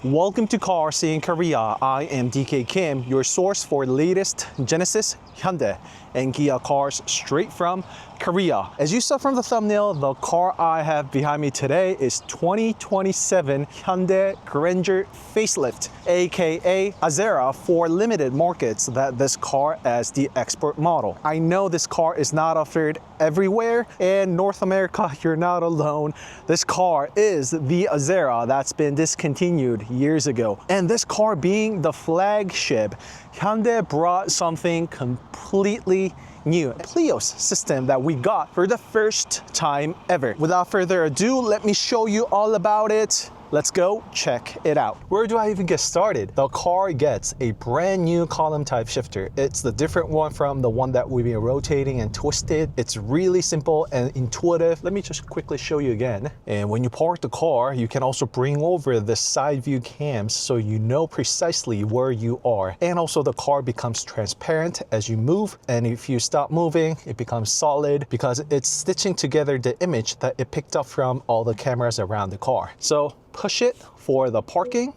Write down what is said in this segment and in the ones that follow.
Welcome to CarSceneKorea. I am DK Kim, your source for the latest Genesis, Hyundai, and Kia cars straight from Korea. As you saw from the thumbnail, the car I have behind me today is 2027 Hyundai Grandeur Facelift, aka Azera, for limited markets that this car as the export model. I know this car is not offered everywhere, and North America, you're not alone. This car is the Azera that's been discontinued years ago. And this car being the flagship, Hyundai brought something completely new, PLEOS system that we got for the first time ever. Without further ado, let me show you all about it. Let's go check it out. Where do I even get started? The car gets a brand new column type shifter. It's the different one from the one that we've been rotating and twisted. It's really simple and intuitive. Let me just quickly show you again. And when you park the car, you can also bring over the side view cams so you know precisely where you are. And also the car becomes transparent as you move. And if you stop moving, it becomes solid because it's stitching together the image that it picked up from all the cameras around the car. So push it for the parking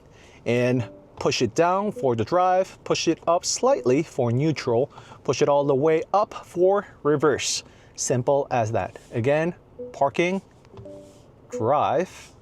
and push it down for the drive, push it up slightly for neutral, push it all the way up for reverse. Simple as that. Again, parking, drive,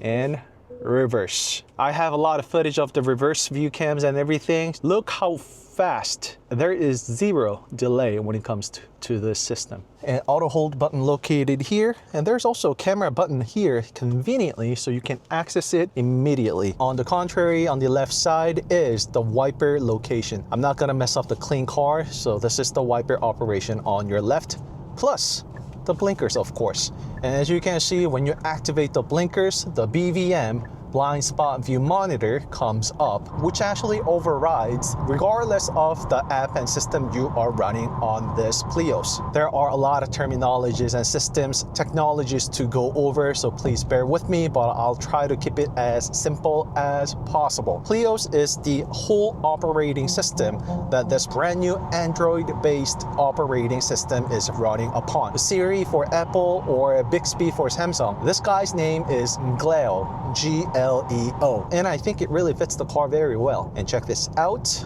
and reverse. I have a lot of footage of the reverse view cams and everything. Look how fast. There is zero delay when it comes to this system. An auto hold button located here, and there's also a camera button here conveniently so you can access it immediately. On the contrary, on the left side is the wiper location. I'm not gonna mess up the clean car, so this is the wiper operation on your left, plus the blinkers, of course. And as you can see, when you activate the blinkers, the BVM, blind spot view monitor, comes up, which actually overrides regardless of the app and system you are running on this PLEOS. There are a lot of terminologies and systems, technologies to go over, so please bear with me, but I'll try to keep it as simple as possible. PLEOS is the whole operating system that this brand new Android-based operating system is running upon. Siri for Apple or Bixby for Samsung. This guy's name is Gleo, G-L-E-O. And I think it really fits the car very well. And check this out.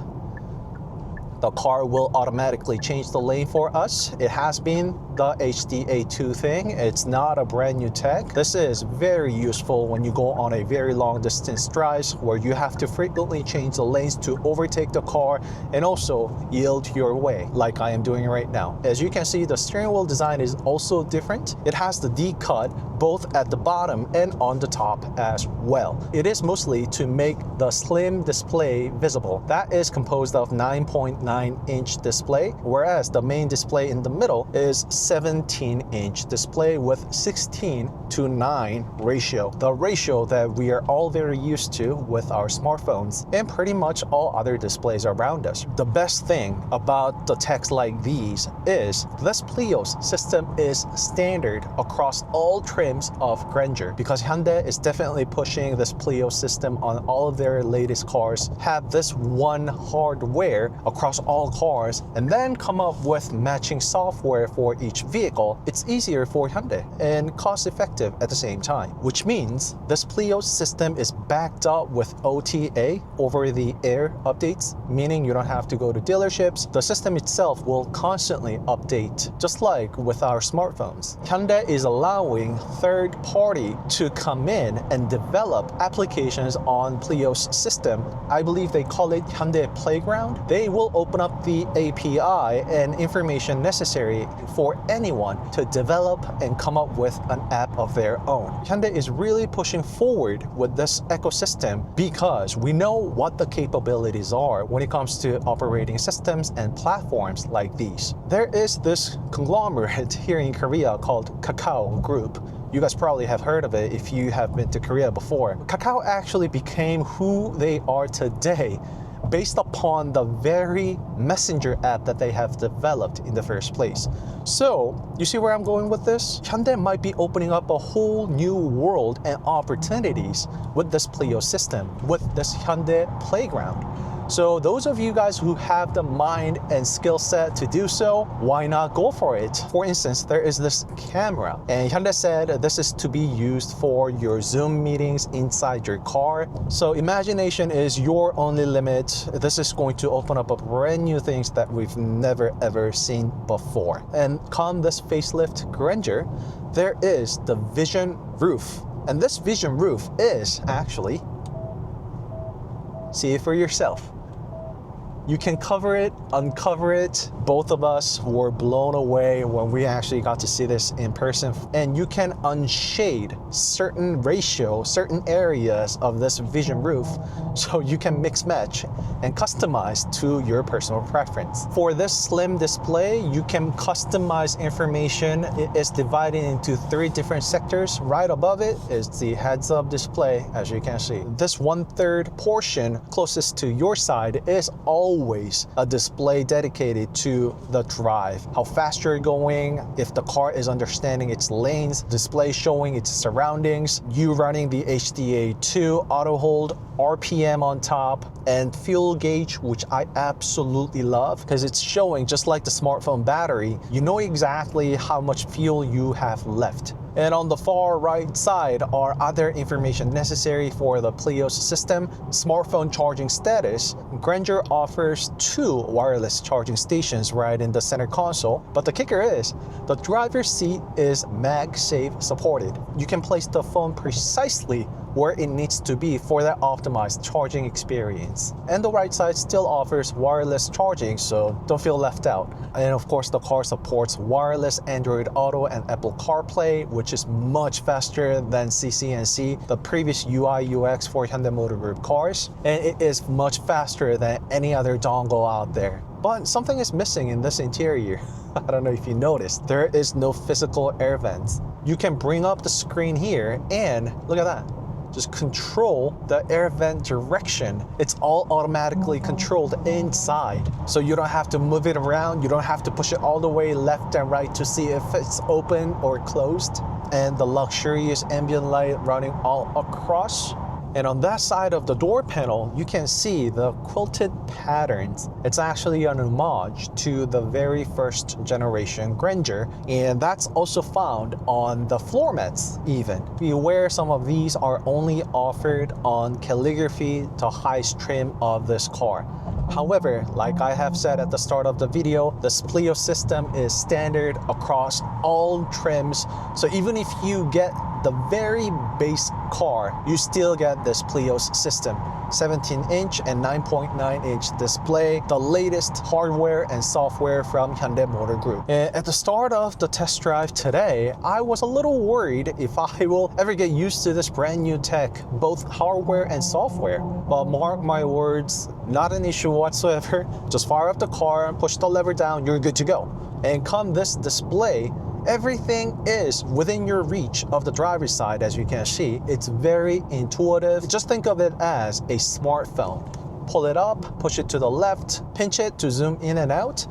The car will automatically change the lane for us. It has been the HDA2 thing. It's not a brand new tech. This is very useful when you go on a very long distance drives where you have to frequently change the lanes to overtake the car and also yield your way, like I am doing right now. As you can see, the steering wheel design is also different. It has the D-cut both at the bottom and on the top as well. It is mostly to make the slim display visible. That is composed of 9.9-inch display, whereas the main display in the middle is 17-inch display with 16:9 ratio. The ratio that we are all very used to with our smartphones and pretty much all other displays around us. The best thing about the techs like these is this PLEOS system is standard across all trims of Grandeur, because Hyundai is definitely pushing this PLEOS system on all of their latest cars, have this one hardware across all cars, and then come up with matching software for each vehicle. It's easier for Hyundai and cost effective at the same time, which means this PLEOS system is backed up with OTA, over the air updates, meaning you don't have to go to dealerships. The system itself will constantly update, just like with our smartphones. Hyundai is allowing third party to come in and develop applications on PLEOS system. I believe they call it Hyundai Playground. They will open up the API and information necessary for anyone to develop and come up with an app of their own. Hyundai is really pushing forward with this ecosystem because we know what the capabilities are when it comes to operating systems and platforms like these. There is this conglomerate here in Korea called Kakao Group. You guys probably have heard of it if you have been to Korea before. Kakao actually became who they are today based upon the very messenger app that they have developed in the first place. So, you see where I'm going with this? Hyundai might be opening up a whole new world and opportunities with this PLEOS system, with this Hyundai Playground. So those of you guys who have the mind and skill set to do so, why not go for it? For instance, there is this camera, and Hyundai said this is to be used for your Zoom meetings inside your car. So imagination is your only limit. This is going to open up a brand new things that we've never ever seen before. And come this facelift Grandeur, there is the vision roof. And this vision roof is actually, see it for yourself. You can cover it, uncover it. Both of us were blown away when we actually got to see this in person. And you can unshade certain ratio, certain areas of this vision roof, so you can mix match and customize to your personal preference. For this slim display, you can customize information. It is divided into 3 different sectors. Right above it is the heads-up display, as you can see. This 1/3 portion closest to your side is always a display dedicated to the drive, how fast you're going, if the car is understanding its lanes, display showing its surroundings, you running the HDA2 auto hold, RPM on top, and fuel gauge, which I absolutely love because it's showing, just like the smartphone battery, you know exactly how much fuel you have left. And on the far right side are other information necessary for the PLEOS system. Smartphone charging status. Grandeur offers 2 wireless charging stations right in the center console. But the kicker is, the driver's seat is MagSafe-supported. You can place the phone precisely where it needs to be for that optimized charging experience. And the right side still offers wireless charging, so don't feel left out. And of course, the car supports wireless Android Auto and Apple CarPlay, which is much faster than CCNC, the previous UI UX for Hyundai Motor Group cars. And it is much faster than any other dongle out there. But something is missing in this interior. I don't know if you noticed. There is no physical air vents. You can bring up the screen here and look at that. Just control the air vent direction. It's all automatically controlled inside. So you don't have to move it around. You don't have to push it all the way left and right to see if it's open or closed. And the luxurious ambient light running all across. And on that side of the door panel, you can see the quilted patterns. It's actually an homage to the very first generation Grandeur, and that's also found on the floor mats even. Be aware some of these are only offered on calligraphy to highest trim of this car. However, like I have said at the start of the video, the PLEOS system is standard across all trims. So even if you get the very base car, you still get this PLEOS system. 17-inch and 9.9-inch display, the latest hardware and software from Hyundai Motor Group. And at the start of the test drive today, I was a little worried if I will ever get used to this brand new tech, both hardware and software. But mark my words, not an issue whatsoever. Just fire up the car, push the lever down, you're good to go. And come this display, everything is within your reach of the driver's side, as you can see. It's very intuitive. Just think of it as a smartphone. Pull it up, push it to the left, pinch it to zoom in and out.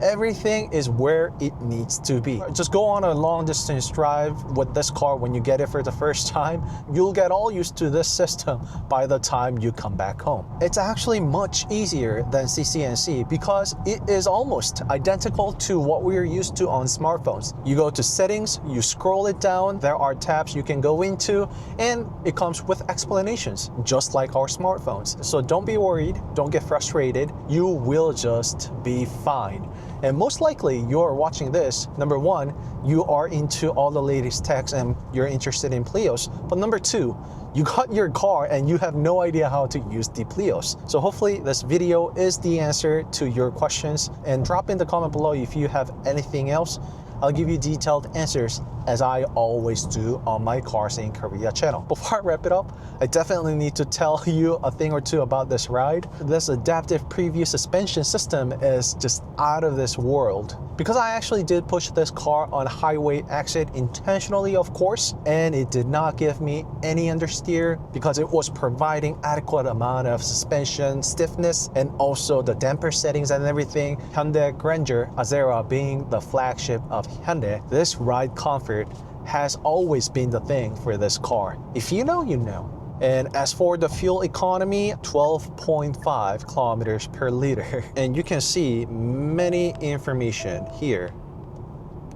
Everything is where it needs to be. Just go on a long distance drive with this car when you get it for the first time. You'll get all used to this system by the time you come back home. It's actually much easier than CCNC because it is almost identical to what we're used to on smartphones. You go to settings, you scroll it down, there are tabs you can go into, and it comes with explanations, just like our smartphones. So don't be worried, don't get frustrated, you will just be fine. And most likely you're watching this, number 1, you are into all the latest techs and you're interested in PLEOS. But number 2, you got your car and you have no idea how to use the PLEOS. So hopefully this video is the answer to your questions, and drop in the comment below if you have anything else. I'll give you detailed answers as I always do on my CarSceneKorea channel. Before I wrap it up, I definitely need to tell you a thing or two about this ride. This adaptive preview suspension system is just out of this world. Because I actually did push this car on highway exit intentionally, of course, and it did not give me any understeer because it was providing adequate amount of suspension stiffness and also the damper settings and everything. Hyundai Grandeur Azera being the flagship of Hyundai, this ride comfort has always been the thing for this car. If you know, you know. And as for the fuel economy, 12.5 kilometers per liter. And you can see many information here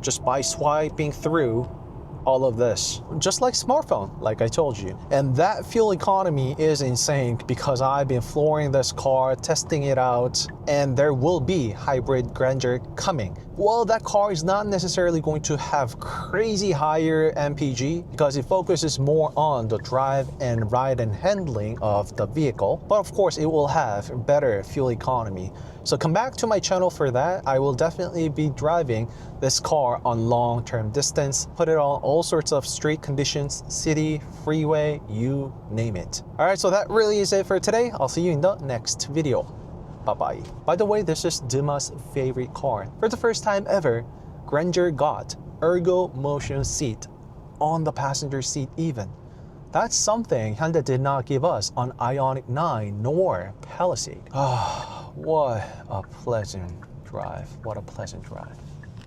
just by swiping through all of this, just like smartphone, like I told you. And that fuel economy is insane because I've been flooring this car, testing it out, and there will be hybrid Grandeur coming. Well, that car is not necessarily going to have crazy higher MPG because it focuses more on the drive and ride and handling of the vehicle. But of course, it will have better fuel economy. So come back to my channel for that. I will definitely be driving this car on long-term distance, put it on all sorts of street conditions, city, freeway, you name it. All right, so that really is it for today. I'll see you in the next video. Bye-bye. By the way, this is Dima's favorite car. For the first time ever, Grandeur got Ergo motion seat on the passenger seat even. That's something Hyundai did not give us on Ioniq 9 nor Palisade. Ah, what a pleasant drive. What a pleasant drive.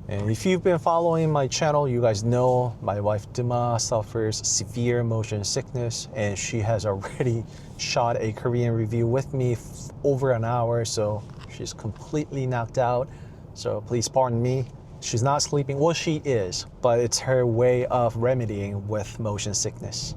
And if you've been following my channel, you guys know my wife Dima suffers severe motion sickness, and she has already shot a Korean review with me over an hour, so she's completely knocked out. So please pardon me. She's not sleeping. Well, she is, but it's her way of remedying with motion sickness.